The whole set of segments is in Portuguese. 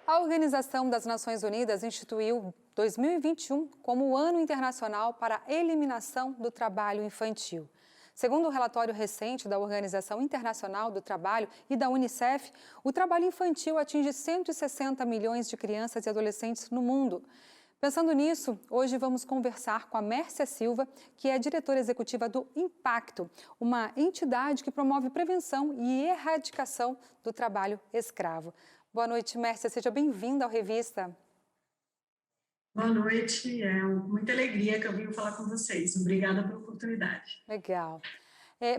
A Organização das Nações Unidas instituiu 2021 como o Ano Internacional para a Eliminação do Trabalho Infantil. Segundo o relatório recente da Organização Internacional do Trabalho e da Unicef, o trabalho infantil atinge 160 milhões de crianças e adolescentes no mundo. Pensando nisso, hoje vamos conversar com a Mércia Silva, que é diretora executiva do Impacto, uma entidade que promove prevenção e erradicação do trabalho escravo. Boa noite, Mércia. Seja bem-vinda ao Revista. Boa noite, é muita alegria que eu vim falar com vocês. Obrigada pela oportunidade. Legal.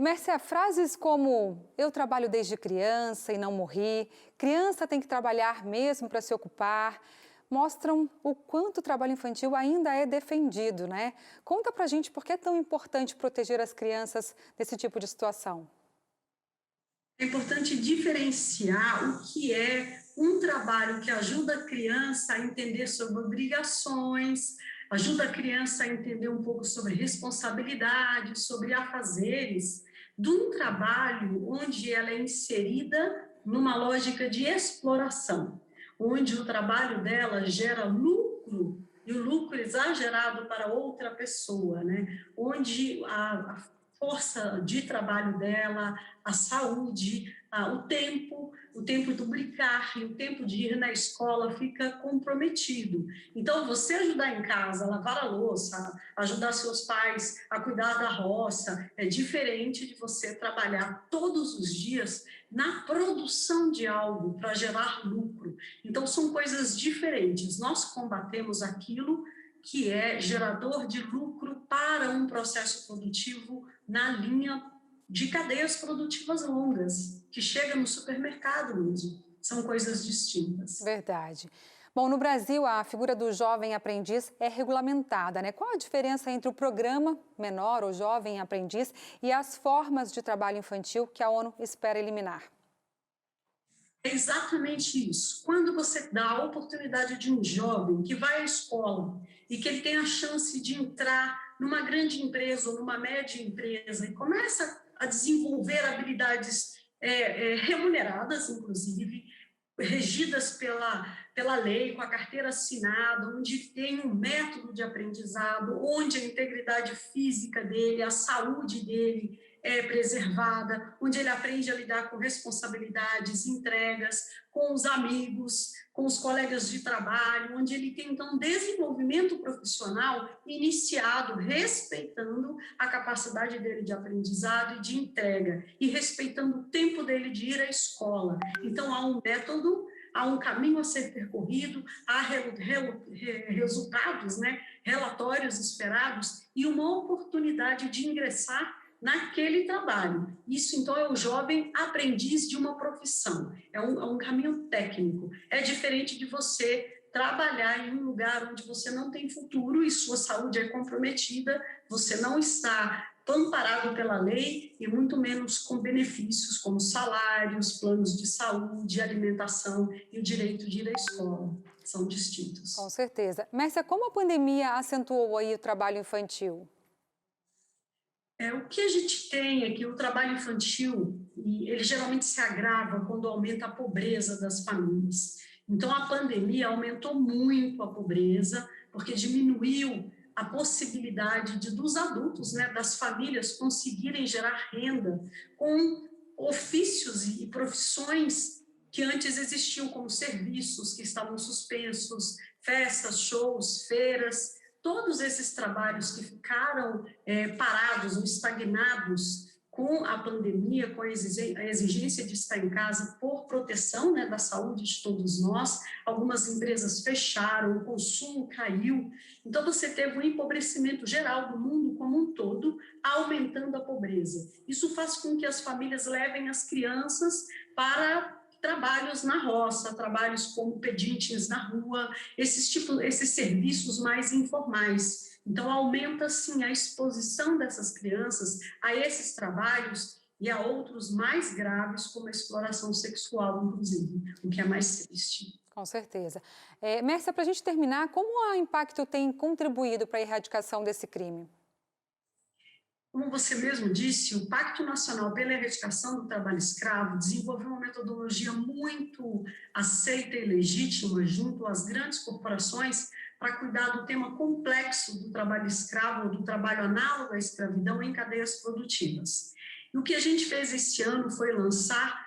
Mércia, frases como "eu trabalho desde criança e não morri", "criança tem que trabalhar mesmo para se ocupar", mostram o quanto o trabalho infantil ainda é defendido, né? Conta pra gente por que é tão importante proteger as crianças desse tipo de situação. É importante diferenciar o que é um trabalho que ajuda a criança a entender sobre obrigações, ajuda a criança a entender um pouco sobre responsabilidade, sobre afazeres, de um trabalho onde ela é inserida numa lógica de exploração, onde o trabalho dela gera lucro e o lucro exagerado para outra pessoa, né? Onde a força de trabalho dela, a saúde, o tempo do brincar e o tempo de ir na escola fica comprometido. Então, você ajudar em casa, a lavar a louça, ajudar seus pais a cuidar da roça, é diferente de você trabalhar todos os dias na produção de algo para gerar lucro. Então, são coisas diferentes. Nós combatemos aquilo que é gerador de lucro para um processo produtivo na linha de cadeias produtivas longas, que chega no supermercado mesmo. São coisas distintas. Verdade. Bom, no Brasil, a figura do jovem aprendiz é regulamentada, né? Qual a diferença entre o programa menor ou jovem aprendiz e as formas de trabalho infantil que a ONU espera eliminar? É exatamente isso. Quando você dá a oportunidade de um jovem que vai à escola e que ele tem a chance de entrar numa grande empresa ou numa média empresa e começa a desenvolver habilidades remuneradas, inclusive, regidas pela lei, com a carteira assinada, onde tem um método de aprendizado, onde a integridade física dele, a saúde dele é preservada, onde ele aprende a lidar com responsabilidades, entregas, com os amigos, com os colegas de trabalho, onde ele tem, então, desenvolvimento profissional iniciado, respeitando a capacidade dele de aprendizado e de entrega, e respeitando o tempo dele de ir à escola. Então, há um método, há um caminho a ser percorrido, há resultados, né, relatórios esperados e uma oportunidade de ingressar naquele trabalho. Isso, então, é o jovem aprendiz de uma profissão, é um caminho técnico. É diferente de você trabalhar em um lugar onde você não tem futuro e sua saúde é comprometida, você não está amparado pela lei e muito menos com benefícios como salários, planos de saúde, alimentação e o direito de ir à escola. São Com distintos. certeza. Mércia, como a pandemia acentuou aí o trabalho infantil? O que a gente tem é que o trabalho infantil, ele geralmente se agrava quando aumenta a pobreza das famílias. Então, a pandemia aumentou muito a pobreza, porque diminuiu a possibilidade dos adultos, né, das famílias, conseguirem gerar renda com ofícios e profissões que antes existiam, como serviços que estavam suspensos, festas, shows, feiras. Todos esses trabalhos que ficaram parados ou estagnados com a pandemia, com a exigência de estar em casa por proteção, né, da saúde de todos nós, algumas empresas fecharam, o consumo caiu, então você teve um empobrecimento geral do mundo como um todo, aumentando a pobreza. Isso faz com que as famílias levem as crianças para trabalhos na roça, trabalhos como pedintes na rua, esses serviços mais informais. Então, aumenta, sim, a exposição dessas crianças a esses trabalhos e a outros mais graves, como a exploração sexual, inclusive, o que é mais triste. Com certeza. Mércia, para a gente terminar, como a Impacto tem contribuído para a erradicação desse crime? Como você mesmo disse, o Pacto Nacional pela Erradicação do Trabalho Escravo desenvolveu uma metodologia muito aceita e legítima junto às grandes corporações para cuidar do tema complexo do trabalho escravo ou do trabalho análogo à escravidão em cadeias produtivas. E o que a gente fez este ano foi lançar,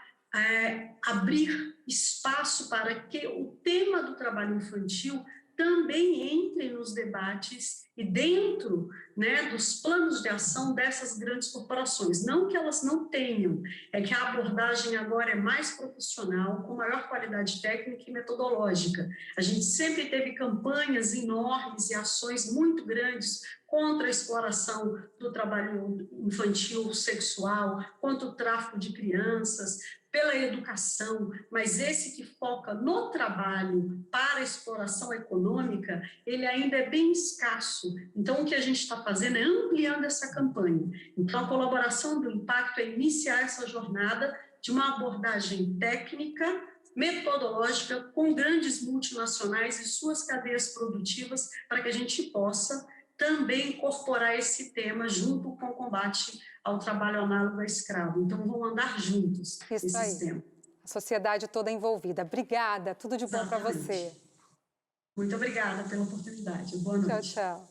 abrir espaço para que o tema do trabalho infantil também entre nos debates e dentro, né, dos planos de ação dessas grandes corporações. Não que elas não tenham, é que a abordagem agora é mais profissional, com maior qualidade técnica e metodológica. A gente sempre teve campanhas enormes e ações muito grandes contra a exploração do trabalho infantil sexual, contra o tráfico de crianças, pela educação, mas esse que foca no trabalho para a exploração econômica, ele ainda é bem escasso. Então, o que a gente está fazendo é ampliando essa campanha. Então, a colaboração do Impacto é iniciar essa jornada de uma abordagem técnica, metodológica, com grandes multinacionais e suas cadeias produtivas, para que a gente possa também incorporar esse tema junto com o combate ao trabalho análogo a escravo. Então, vão andar juntos Isso esses aí. temas. A sociedade toda envolvida. Obrigada, tudo de bom para Exatamente. você. Muito obrigada pela oportunidade. Boa Tchau, noite. tchau.